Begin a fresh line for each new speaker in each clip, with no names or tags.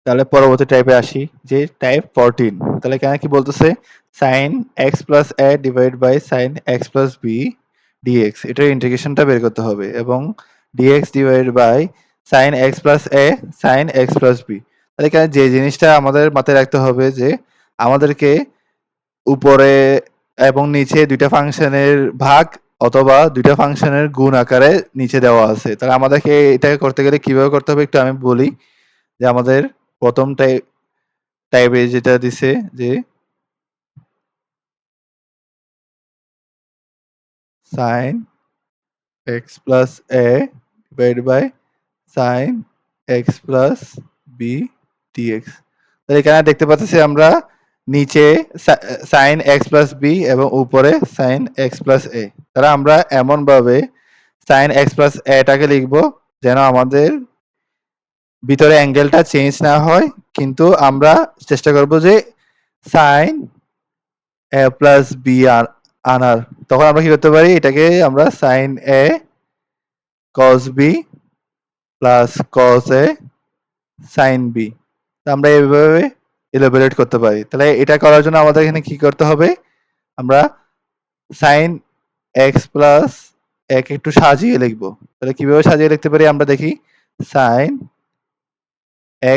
তাহলে পরবর্তী টাইপে আসি, যে টাইপ 14। তাহলে এখানে কি বলতেছে, sin x plus a divide by sin x plus b dx, এটার ইন্টিগ্রেশনটা বের করতে হবে, এবং dx divide by sin x plus a sin x plus b। তাহলে এখানে যে জিনিসটা আমাদের মাথায় রাখতে হবে, যে আমাদেরকে উপরে এবং নিচে দুইটা ফাংশনের ভাগ অথবা দুইটা ফাংশনের গুণ আকারে নিচে দেওয়া আছে। তাহলে আমাদেরকে এটা করতে গেলে কিভাবে করতে হবে একটু আমি বলি। যে আমাদের প্রথম টাইপে যেটা দিছে, যে sin x plus a divided by sin x plus b dx। তাহলে এখানে দেখতে পাচ্ছি আমরা নিচে sin x plus b এবং উপরে sin x plus a। তাহলে আমরা এমন ভাবে sin x plus a টাকে লিখবো যেন আমাদের ভিতরে অ্যাঙ্গেলটা চেঞ্জ না হয়, কিন্তু আমরা চেষ্টা করব যে sin a plus b আনার। তখন আমরা কি করতে পারি, এটাকে আমরা sin a cos b plus cos a sin b, আমরা এইভাবে ইলাবোরেট করতে পারি। তাহলে এটা করার জন্য আমাদের এখানে কি করতে হবে, আমরা sin x প্লাস এক একটু সাজিয়ে লিখবো। তাহলে কিভাবে সাজিয়ে লিখতে পারি আমরা দেখি, sin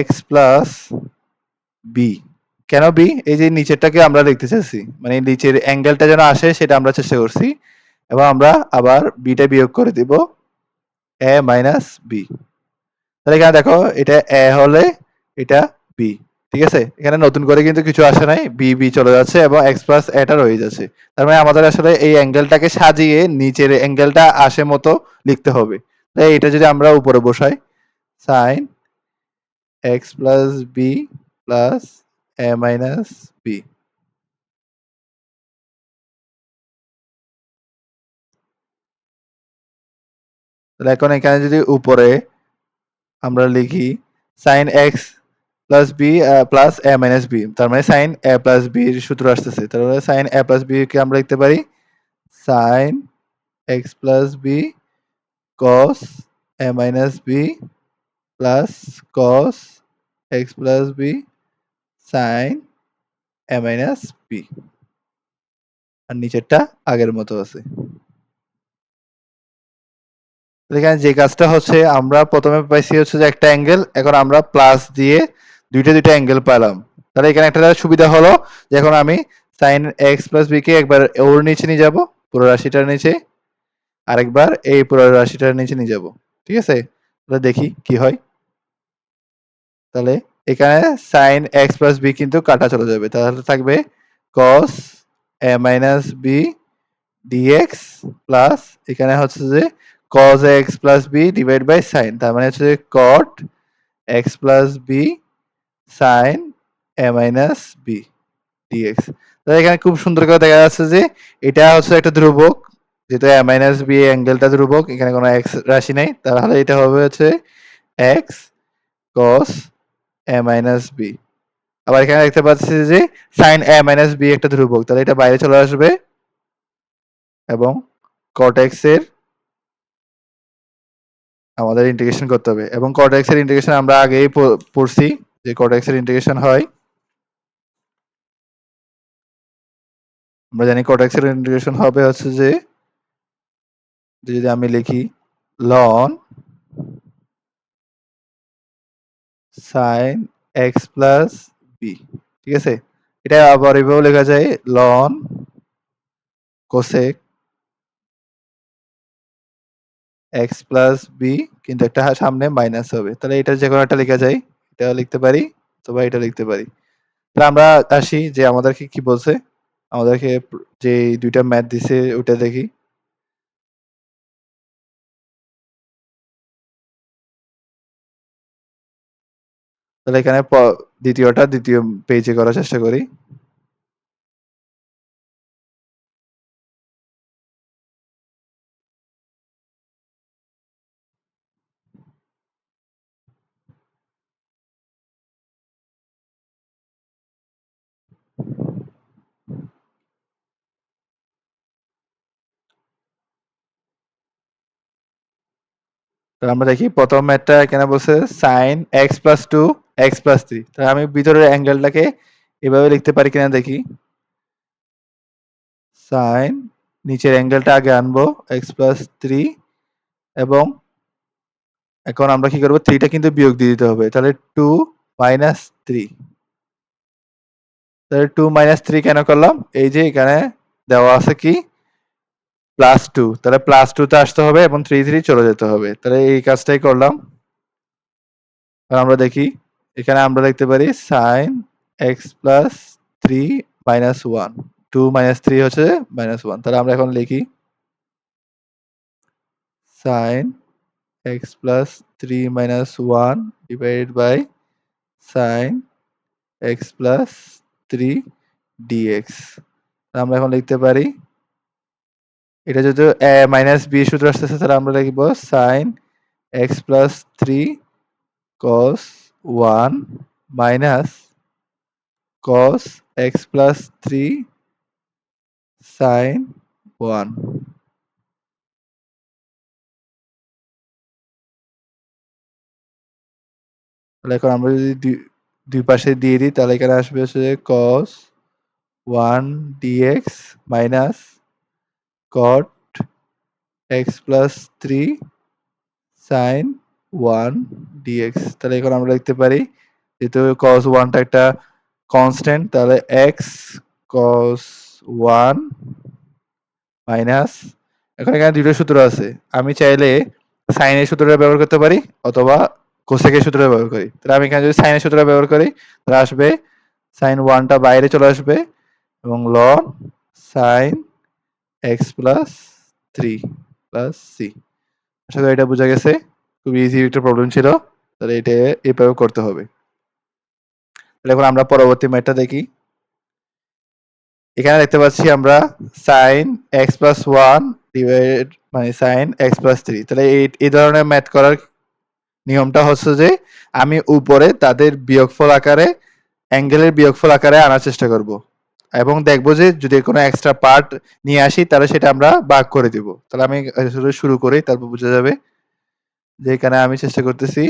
x প্লাস b। কেন b? এই যে নিচেরটাকে আমরা লিখতে চাচ্ছি, মানে নিচের অ্যাঙ্গেলটা যেন আসে সেটা আমরা চেষ্টা করছি, এবং আমরা আবার b টা বিয়োগ করে দিব a মাইনাস b। তাহলে এখানে দেখো, এটা a হলে এটা b, ঠিক আছে? এখানে নতুন করে কিন্তু কিছু আসে নাই, b চলে যাচ্ছে এবং x প্লাস a টা রয়ে যাচ্ছে। তার মানে আমাদের আসলে এই অ্যাঙ্গেলটাকে সাজিয়ে নিচের অ্যাঙ্গেলটা আসে মতো লিখতে হবে। তাই এটা যদি আমরা উপরে বসাই, sin x plus b plus a minus b। তাহলে এখন এখানে যদি উপরে আমরা লিখি sin x plus b plus a minus b, তার মানে sin a প্লাস b এর সূত্র আসতেছে। তাহলে sin a প্লাস b কে আমরা লিখতে পারি sin x plus b cos a minus b plus cos x plus b sin a minus b। আর নিচেরটা আগের মতো আছে। এখানে যে কাজটা হচ্ছে, আমরা প্রথমে পাইছি হচ্ছে যে একটা অ্যাঙ্গেল, এখন আমরা প্লাস দিয়ে দুইটা অ্যাঙ্গেল পেলাম। তাহলে এখানে একটা সুবিধা হলো যে এখন আমি sin x প্লাস b কে একবার ওর নিচে নিয়ে যাব, পুরো রাশিটার নিচে, আরেকবার এই পুরো রাশিটার নিচে নিয়ে যাব। ঠিক আছে? তাহলে দেখি কি হয়। তাহলে এখানে sin x প্লাস b কিন্তু কাটা চলে যাবে। তাহলে থাকবে cos a minus b dx plus এখানে হচ্ছে যে cos x plus b divide by sin, তার মানে হচ্ছে cot x plus b sin a minus b dx। তাহলে এখানে খুব সুন্দর করে দেখা যাচ্ছে যে এটা হচ্ছে একটা ধ্রুবক, যেহেতু a মাইনাস b অ্যাঙ্গেলটা ধ্রুবক, এখানে কোনো x রাশি নাই, তাহলে এটা হবে হচ্ছে x cos a minus b। আবার এখানে দেখতে পাচ্ছি যে sin a মাইনাস b একটা ধ্রুবক, তাহলে এটা বাইরে চলে আসবে, এবং cot x এর আমাদের ইন্টিগ্রেশন করতে হবে, এবং cot x এর ইন্টিগ্রেশন আমরা আগেই পড়ছি, যে cot x এর ইন্টিগ্রেশন হয়, আমরা জানি cot x এর ইন্টিগ্রেশন হবে হচ্ছে যে যদি আমি লিখি ln sin x plus b, ঠিক আছে? এটা আবার এভাবেও লেখা যায় ln cosec x plus b, কিন্তু একটা সামনে মাইনাস হবে। তাহলে এটা যেকোনো একটা লেখা যায়, এটা লিখতে পারি অথবা এটা লিখতে পারি। তাহলে আমরা আসি যে আমাদেরকে কি বলছে, আমাদেরকে যে দুইটা ম্যাথ দিছে ওটা দেখি। তাহলে এখানে দ্বিতীয় পেজে করার চেষ্টা করি। তাহলে আমরা দেখি প্রথম ম্যাথটা এখানে বলছে sin x plus 2 x plus 3। তাহলে আমি ভিতরের অ্যাঙ্গেলটাকে এভাবে লিখতে পারি কিনা দেখি। সাইন নিচের অ্যাঙ্গেলটা আগে আনবো x প্লাস 3 এবং এখন আমরা কি করব 3টা কিন্তু বিয়োগ দিয়ে দিতে হবে। তাহলে 2 মাইনাস 3। তাহলে 2 মাইনাস 3 কেন করলাম? এই যে এখানে দেওয়া আছে কি প্লাস 2, তাহলে প্লাস 2 তে আসতে হবে এবং 3 3 চলে যেতে হবে। তাহলে এই কাজটাই করলাম। আমরা দেখি এখানে আমরা লিখতে পারি sin x plus 3 minus 1। 2 minus 3 হচ্ছে মাইনাস 1। তাহলে আমরা এখন লিখি sin x plus 3 minus 1 divided by sin x plus 3 dx। আমরা এখন লিখতে পারি এটা যেহেতু মাইনাস b সূত্র আসতেছে, তাহলে আমরা লিখব sin x plus 3 cos 1 minus cos x plus 3 sin 1। তাহলে এখন আমরা যদি দুই পাশে দিয়ে দিই তাহলে এখানে আসবে হচ্ছে cos 1 dx minus cot x plus 3 sin 1 dx। তাহলে এখন আমরা লিখতে পারি যেহেতু cos 1 টা একটা কনস্ট্যান্ট, তাহলে x cos 1 মাইনাস এখন এখানে দুটো সূত্র আছে। আমি চাইলে sin এর সূত্রটা ব্যবহার করতে পারি অথবা cosec এর সূত্রটা ব্যবহার করি। তাহলে আমি এখানে যদি sin এর সূত্রটা ব্যবহার করি তাহলে আসবে sin 1 টা বাইরে চলে আসবে এবং ln sin x plus 3 plus c। আশা করি এটা বোঝা গেছে। খুব ইজি একটা প্রবলেম ছিল। তাহলে এটা এভাবে করতে হবে। তাহলে এখন আমরা পরবর্তী ম্যাথটা দেখি। এখানে দেখতে পাচ্ছি আমরা sin x প্লাস 1 ডিভাইডেড মানে sin x প্লাস 3। তাহলে এই ধরনের ম্যাথ করার নিয়মটা হচ্ছে যে আমি উপরে তাদের বিয়োগফল আকারে অ্যাঙ্গেলের বিয়োগফল আকারে আনার চেষ্টা করব এবং দেখব যে যদি কোনো এক্সট্রা পার্ট নিয়ে আসি তাহলে সেটা আমরা ভাগ করে দিব। তাহলে আমি শুরু করি, তারপর বোঝা যাবে যে এখানে আমি চেষ্টা করতেছি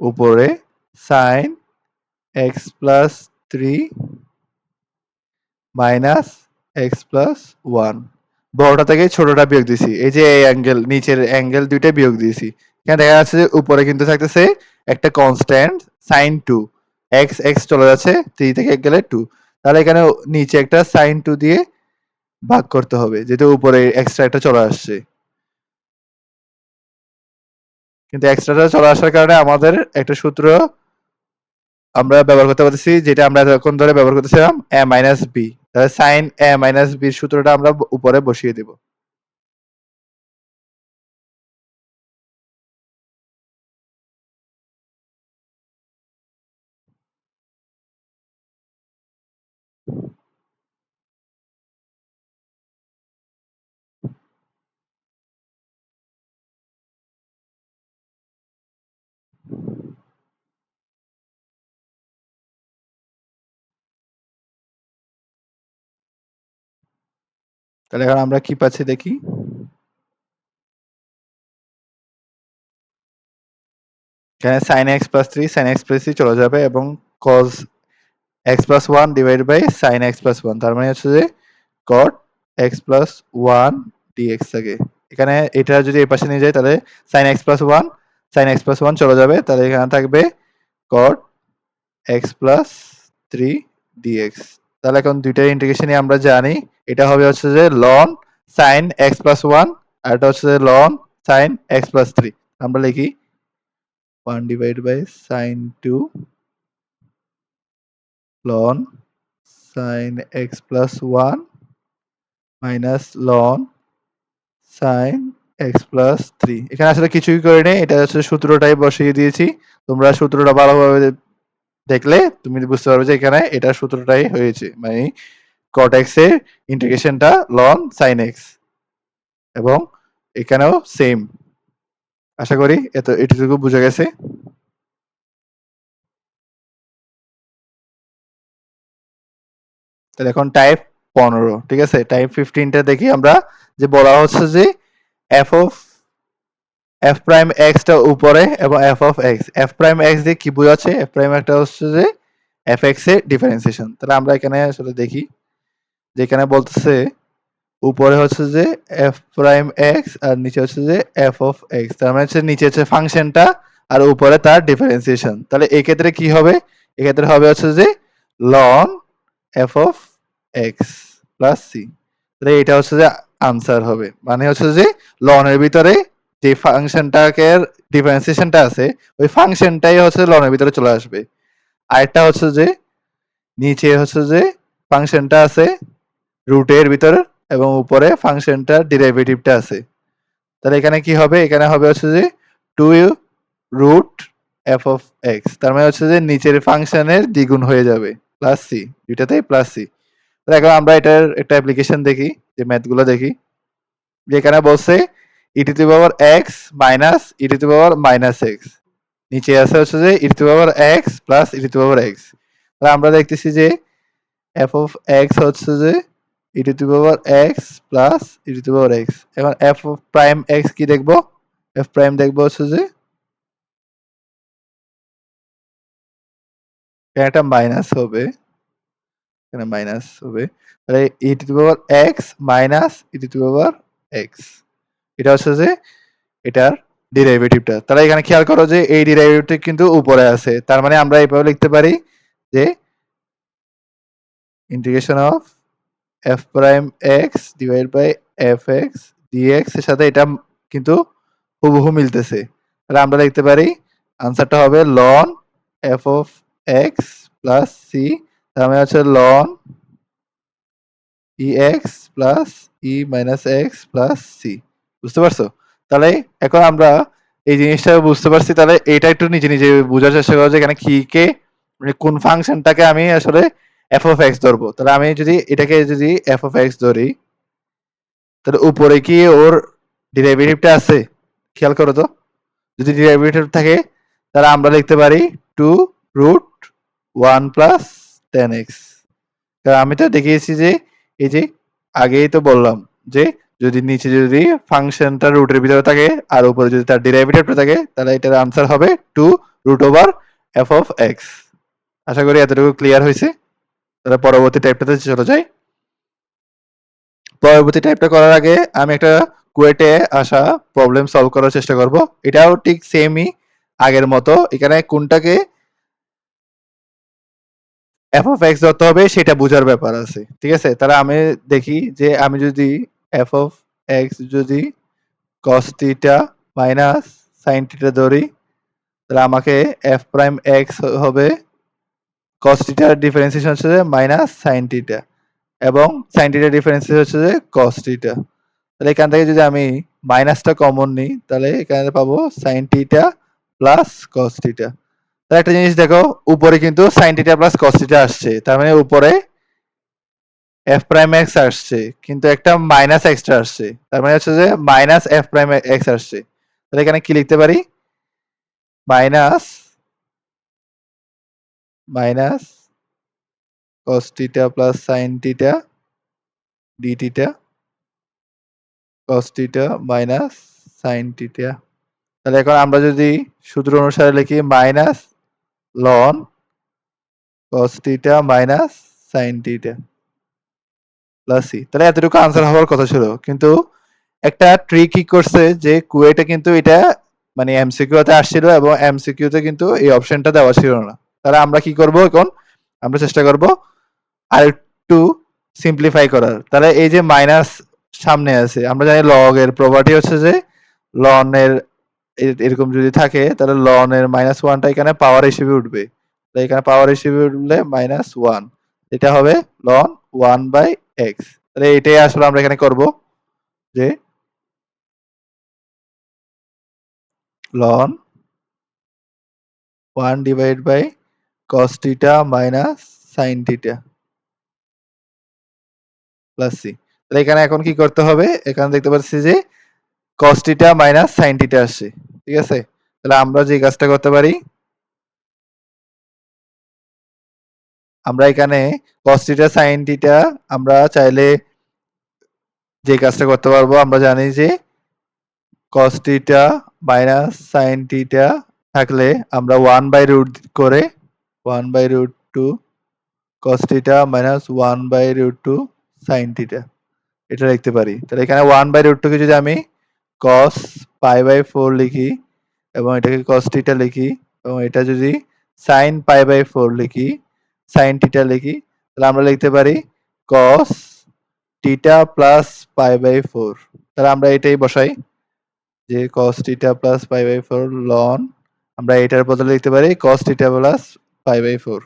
উপরে sin x plus 3 minus x plus 1 বড়টা থেকে ছোটটা বিয়োগ দিছি। এই যে এই অ্যাঙ্গেল নিচের অ্যাঙ্গেল দুইটা বিয়োগ দিয়েছি। এখানে দেখা যাচ্ছে যে উপরে কিন্তু থাকতেছে একটা কনস্ট্যান্ট sin 2, x চলে যাচ্ছে 3 থেকে গেলে 2। তাহলে এখানে নিচে একটা sin 2 দিয়ে ভাগ করতে হবে যেহেতু উপরে এক্সট্রা একটা চলে আসছে। কিন্তু এক্সট্রাটা চলে আসার কারণে আমাদের একটা সূত্র আমরা ব্যবহার করতে পারতেছি যেটা আমরা এতক্ষণ ধরে ব্যবহার করতেছিলাম a মাইনাস b। তাহলে sin a মাইনাস b সূত্রটা আমরা উপরে বসিয়ে দেব। তাহলে এখন আমরা কি পাচ্ছি দেখি। এখানে sin x plus 3 sin x plus 3 চলে যাবে এবং cos x plus 1 divided by sin x plus 1 তার মানে হচ্ছে যে cot x প্লাস 1 dx থাকে। এখানে এটা যদি এই পাশে নিয়ে যাই তাহলে sin x plus 1 sin x plus 1 চলে যাবে। তাহলে এখানে থাকবে cot x প্লাস 3 dx। তাহলে এখন দুইটার ইন্টিগ্রেশনই আমরা জানি। এটা হবে হচ্ছে যে ln sin x প্লাস 1 আর এটা হচ্ছে যে ln sin x প্লাস 3। আমরা লিখি 1 divided by sin 2 ln sin x plus 1 minus ln sin x plus 3। এখানে আসলে কিছুই করিনি, এটা হচ্ছে সূত্রটাই বসিয়ে দিয়েছি। তোমরা সূত্রটা ভালোভাবে দেখলে তুমি বুঝতে পারবে যে এখানে এটা সূত্রটাই হয়েছে, মানে cot x এর ইন্টিগ্রেশনটা ln sin x এবং এখানেও সেম। আশা করি এতটুকু বুঝা গেছে। তাহলে এখন টাইপ 15, ঠিক আছে। টাইপ 15টা দেখি আমরা, যে বলা হচ্ছে যে f of F prime x টা উপরে এবং F of x, F prime x দিয়ে কি বোঝাচ্ছে? এফ প্রাইম একটা হচ্ছে যে এফ এক্স এর ডিফারেন্সিয়েশন। তাহলে আমরা এখানে আসলে দেখি, যেখানে বলতেছে উপরে হচ্ছে যে এফ প্রাইম এক্স আর নিচে হচ্ছে যে এফ অফ এক্স, তার মানে হচ্ছে নিচে হচ্ছে ফাংশনটা আর উপরে তার ডিফারেন্সিয়েশন। তাহলে এই ক্ষেত্রে কি হবে? এক্ষেত্রে হবে হচ্ছে যে ln f of x plus C. তাহলে এটা হচ্ছে যে আনসার হবে, মানে হচ্ছে যে লনের ভিতরে যে ফাংশনটাকে ডিফারেন্সিয়েশনটা আছে ওই ফাংশনটাই হচ্ছে লনের ভিতরে চলে আসবে। আরেকটা হচ্ছে যে নিচে হচ্ছে যে ফাংশনটা আছে রুটের ভিতরে এবং উপরে ফাংশনটার ডেরিভেটিভটা আছে। তাহলে এখানে কি হবে? এখানে হবে হচ্ছে যে 2 রুট এফ অফ এক্স, তার মানে হচ্ছে যে নিচের ফাংশনের দ্বিগুণ হয়ে যাবে প্লাস সি, দুইটাতেই প্লাস সি। তাহলে এখন আমরা এটার একটা অ্যাপ্লিকেশন দেখি, যে ম্যাথগুলো দেখি। যেখানে বলছে e to the power x minus e to the power minus x, নিচে আছে হচ্ছে যে e to the power x plus e to the power x. তাহলে আমরা দেখতেছি যে এফ অফ এক্স হচ্ছে যে e to the power x plus e to the power x. এখন এফ অফ প্রাইম এক্স কি দেখবো? এফ প্রাইম দেখবো হচ্ছে যে এখানে একটা মাইনাস হবে, এখানে মাইনাস হবে। তাহলে e to the power x minus e to the power x, এটা হচ্ছে যে এটার ডেরিভেটিভটা। তাহলে এখানে খেয়াল করো যে এই ডেরিভেটিভ কিন্তু উপরে আছে, তার মানে আমরা এইভাবে লিখতে পারি যে integration of f prime x divide by f x dx এর সাথে এটা কিন্তু হুবহু মিলতেছে। তাহলে আমরা লিখতে পারি আনসারটা হবে ln f of x plus c, তার মানে হচ্ছে ln e x plus e minus x plus c. বুঝতে পারছো? তাহলে এখন আমরা এই জিনিসটা বুঝতে পারছি, তাহলে এটা একটু নিজে নিজে বোঝার চেষ্টা করো যে এখানে কি কে মানে কোন ফাংশনটাকে আমি আসলে এফ অফ এক্স ধরবো। তাহলে আমি যদি এটাকে যদি এফ অফ এক্স ধরি, তাহলে উপরে কি ওর ডেরিভেটিভটা আছে? খেয়াল করো তো, যদি ডেরিভেটিভ থাকে তাহলে আমরা লিখতে পারি 2 রুট 1 প্লাস 10x। আমি তো দেখিয়েছি যে এই যে আগেই তো বললাম যে যদি নিচে যদি ফাংশনটা রুটের ভিতরে থাকে আর উপরে যদি তার ডেরিভেটিভটা থাকে তাহলে এটার আনসার হবে 2 root over f of x. আশা করি এতটুকু ক্লিয়ার হয়েছে। তাহলে পরবর্তী টাইপটাতে চলে যাই। পরবর্তী টাইপটা করার আগে আমি একটা কুয়েটে আসা প্রবলেম সলভ করার চেষ্টা করব। এটাও ঠিক সেমই আগের মতো, এখানে কোনটাকে এফ অফ এক্স ধরতে হবে সেটা বোঝার ব্যাপার আছে। ঠিক আছে? তাহলে আমি দেখি যে আমি যদি এফ অফ এক্স যদি কস থিটা মাইনাস সাইন থিটা ধরি, তাহলে আমাকে এফ প্রাইম এক্স হবে কস থিটার ডিফারেন্সিয়েশন হচ্ছে যে মাইনাস সাইন থিটা এবং সাইন থিটার ডিফারেন্সিয়েশন হচ্ছে যে কস থিটা। তাহলে এখান থেকে যদি আমি মাইনাসটা কমন নিই তাহলে এখানে পাবো sign theta plus cos theta. তাহলে একটা জিনিস দেখো, উপরে কিন্তু sign theta plus cos theta আসছে, তার মানে উপরে এফ প্রাইম এক্স আসছে কিন্তু একটা মাইনাস এক্সট্রা আসছে, তার মানে হচ্ছে যে মাইনাস এফ প্রাইম এক্স আসছে। তাহলে এখানে কি লিখতে পারি? Minus minus cos theta plus sine theta d theta cos theta minus sine theta. তাহলে এখন আমরা যদি সূত্র অনুসারে লিখি minus ln cos theta minus sine theta plus C, তাহলে এতটুকু আনসার হওয়ার কথা ছিল। কিন্তু একটা ট্রিক কি করছে যে কুয়েটে কিন্তু এটা মানে এমসিকিউ তে আসছিল এবং এমসিকিউ তে কিন্তু এই অপশনটা দেওয়া ছিল না। তাহলে আমরা কি করব এখন? আমরা চেষ্টা করব আর একটু সিম্পলিফাই করার। তাহলে এই যে মাইনাস সামনে আছে, আমরা জানি লগ এর প্রপার্টি হচ্ছে যে লন এর এরকম যদি থাকে তাহলে লন এর মাইনাস ওয়ানটা এখানে পাওয়ার হিসেবে উঠবে। তাহলে এখানে পাওয়ার হিসেবে উঠলে মাইনাস ওয়ান, এটা হবে লন ওয়ান বাই এক্স। তাহলে এটাই আসলে আমরা এখানে করব যে ln 1 divided by cos theta minus sin theta plus c। তাহলে এখানে এখন কি করতে হবে? এখানে দেখতে পাচ্ছি যে cos theta minus sin theta আসছে। ঠিক আছে? তাহলে আমরা যে কাজটা করতে পারি, আমরা এখানে cos theta sin theta আমরা চাইলে যে কাজটা করতে পারবো, আমরা জানি যে cos theta minus sine theta থাকলে আমরা 1/√ করে 1/√2 cos theta minus 1/√2 sine theta এটা লিখতে পারি। তাহলে এখানে 1/√2 কে যদি আমি cos π/4 লিখি এবং এটাকে cos থিটা লিখি এবং এটা যদি sin π/4 লিখি, sin থিটা লিখি, তাহলে আমরা লিখতে পারি cos থিটা প্লাস π/4। তাহলে আমরা এটাই বসাই যে cos থিটা প্লাস π/4 ln আমরা এটার বদলে লিখতে পারি cos theta plus π/4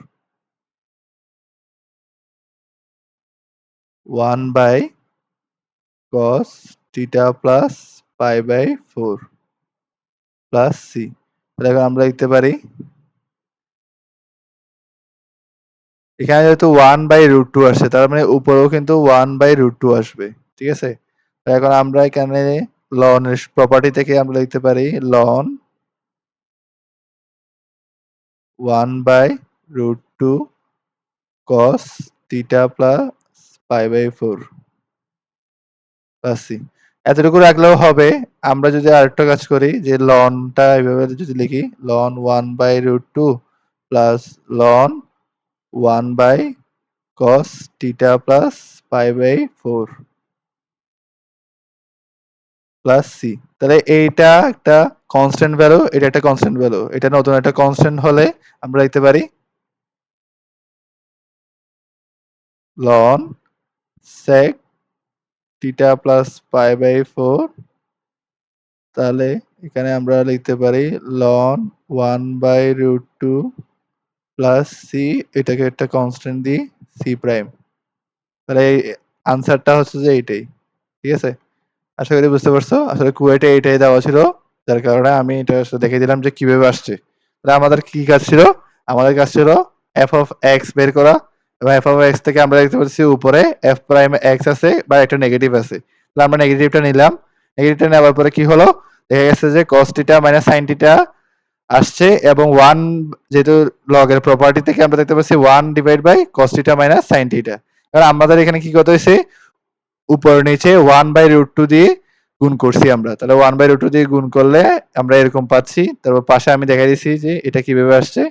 1/cos theta plus π/4 plus c। তাহলে এখন আমরা লিখতে পারি এখানে যেহেতু 1/√2 আসছে তার মানে উপরেও কিন্তু 1/√2 আসবে। ঠিক আছে? এখন আমরা এখানে ln এর প্রপার্টি থেকে আমরা লিখতে পারি ln 1/√2 cos theta plus π/4 plus c। এতটুকু রাখলেও হবে। আমরা যদি আরেকটা কাজ করি যে ln টা এভাবে যদি লিখি ln 1/√2 plus ln 1/cos theta plus π/4 plus c। তাহলে এইটা একটা কনস্ট্যান্ট ভ্যালু, এটা একটা কনস্ট্যান্ট ভ্যালু। এটা নতুন একটা কনস্ট্যান্ট হলে আমরা লিখতে পারি ln sec থিটা প্লাস π/4 তাহলে এখানে আমরা লিখতে পারি ln 1/√2 প্লাস c এটাকে একটা কনস্ট্যান্ট দিই c প্রাইম। তাহলে আনসারটা হচ্ছে যে এইটাই। ঠিক আছে? আশা করি বুঝতে পারছো। আসলে কুয়েটে এইটাই দেওয়া ছিল। যার কারণে আমি এটা আসলে দেখিয়ে দিলাম যে কিভাবে আসছে। তাহলে আমাদের কি কাজ ছিল? আমাদের কাজ ছিল f of x বের করা এবং f of x থেকে আমরা দেখতে পাচ্ছি উপরে f প্রাইম x আছে বা একটা নেগেটিভ আছে। তাহলে আমরা নেগেটিভটা নিলাম। নেগেটিভটা নেওয়ার পরে কি হলো? দেখা গেছে যে cos theta minus sin theta আসছে এবং 1 যেহেতু লগের প্রপার্টি থেকে আমরা দেখতে পাচ্ছি 1 divide by cos theta minus sin theta. কারণ আমাদের এখানে কি করতে হয়েছে? উপর নিচে 1/√2 দিয়ে গুণ করছি আমরা। তাহলে 1/√2 দিয়ে গুণ করলে আমরা এরকম পাচ্ছি। তারপর পাশে আমি দেখাই দিচ্ছি যে এটা কিভাবে আসছে।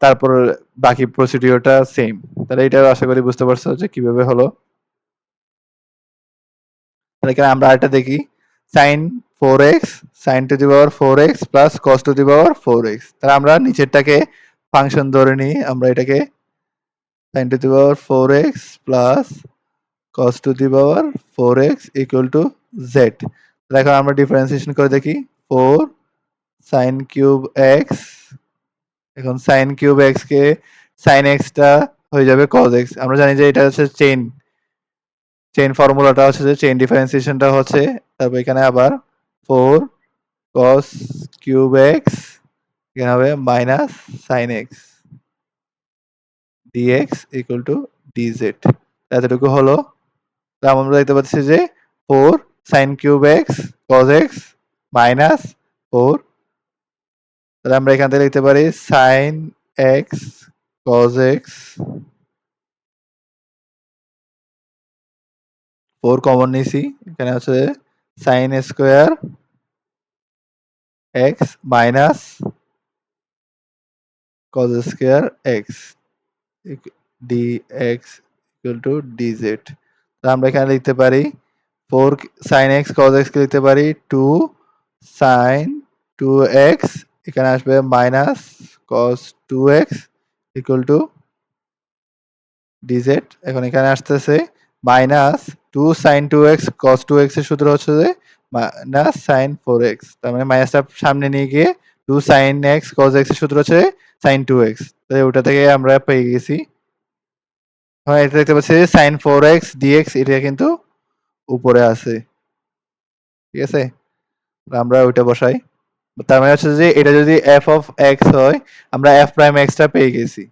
তারপর বাকি প্রসিডিউরটা সেম। তাহলে এটা আশা করি বুঝতে পারছো যে কিভাবে হলো। তাহলে এখানে আমরা আরেকটা দেখি sin 4x sin two the power 4x plus cos two the power 4x। তাহলে আমরা নিচেরটাকে ফাংশন ধরে নিই। আমরা এটাকে sin two the power 4x plus cos two the power 4x equal to z। তাহলে এখন আমরা ডিফারেন্সিয়েশন করে দেখি 4 sin কিউব x এখন sin কিউব x কে sin x টা হয়ে যাবে cos x। আমরা জানি যে এটা হচ্ছে চেইন ফর্মুলাটা হচ্ছে যে চেইন ডিফারেন্সিয়েশনটা হচ্ছে তারপর এখানে আবার 4 cos কিউব x এখানে হবে minus sin x dx equal to dz। এতটুকু হলো। তাহলে আমরা দেখতে পাচ্ছি যে 4 sin cube x cos x minus 4 তাহলে আমরা এখান থেকে লিখতে পারি sin x cos x 4 common নিছি এখানে হচ্ছে sin square x minus cos square x dx equal to dz। তাহলে আমরা এখানে লিখতে পারি 4 sin x cos x কে লিখতে পারি 2 sin 2x এখানে আসবে minus cos 2x equal to dz। এখন এখানে আসতেছে minus 2 sin 2x cos 2x এর সূত্র হচ্ছে যে মাইনাস sin 4x। তার মানে মাইনাসটা সামনে নিয়ে গিয়ে 2 sin x cos x এর সূত্র হচ্ছে sin 2x। তাই ওটা থেকে আমরা পেয়ে গেছি। এখন এটা দেখতে পাচ্ছি sin 4x dx এটা কিন্তু উপরে আছে। ঠিক আছে? আমরা ওইটা বসাই। তার মানে হচ্ছে যে এটা যদি f of x হয় আমরা f prime x টা পেয়ে গেছি।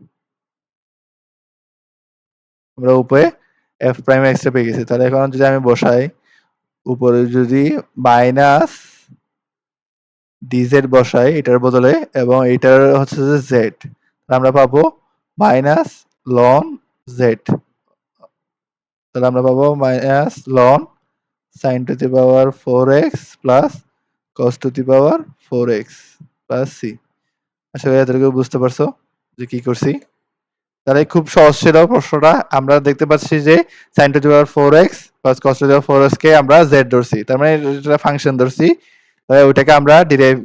আমরা উপরে f prime x টা পেয়ে গেছি। তাহলে এখন যদি আমি বসাই উপরে যদি মাইনাস dz বসাই এটার বদলে এবং এটার হচ্ছে যে z আমরা পাবো মাইনাস ln z তাহলে আমরা পাবো minus loan sin two the power 4x plus cos two the power 4x plus c। আশা করি এতটুকু বুঝতে পারছো যে কি করছি। তাহলে খুব সহজ ছিল প্রশ্নটা। আমরা দেখতে পাচ্ছি যে sin two the power 4x plus cos two the power 4x কে আমরা z ধরছি। তার মানে এটা ফাংশন ধরছি। তাহলে ওইটাকে আমরা ডিরাইভ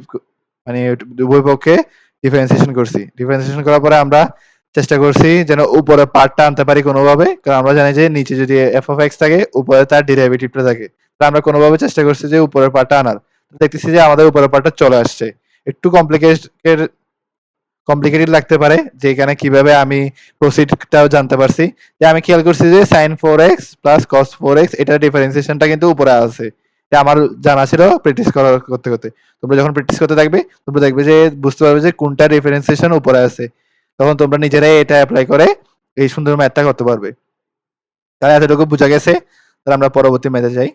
মানে উভয় পক্ষে ডিফারেন্সিয়েশন করছি। ডিফারেন্সিয়েশন করার পরে আমরা চেষ্টা করছি যেন উপরের পার্টটা আনতে পারি কোনোভাবে। কারণ আমরা জানি যে নিচে যদি f of x থাকে উপরে তার ডেরিভেটিভটা থাকে। তো আমরা কোনোভাবে চেষ্টা করছি যে উপরের পার্টটা আনার। দেখতেছি যে আমাদের উপরের পার্টটা চলে আসছে। একটু কমপ্লিকেটেড লাগতে পারে যে এখানে কিভাবে আমি প্রসিডটাও জানতে পারছি। যে আমি খেয়াল করছি যে sin 4x plus cos 4x এটার ডিফারেন্সিয়েশনটা কিন্তু উপরে আছে। এটা আমার জানা ছিল প্র্যাকটিস করতে করতে। তোমরা যখন প্র্যাকটিস করতে থাকবে তোমরা দেখবে যে বুঝতে পারবে যে কোনটা ডিফারেন্সিয়েশন উপরে আছে। তখন তোমরা নিজেরাই এটা এপ্লাই করে এই সুন্দর ম্যাথটা করতে পারবে। তাহলে এতটুকু বোঝা গেছে। তাহলে আমরা পরবর্তী ম্যাথে যাই।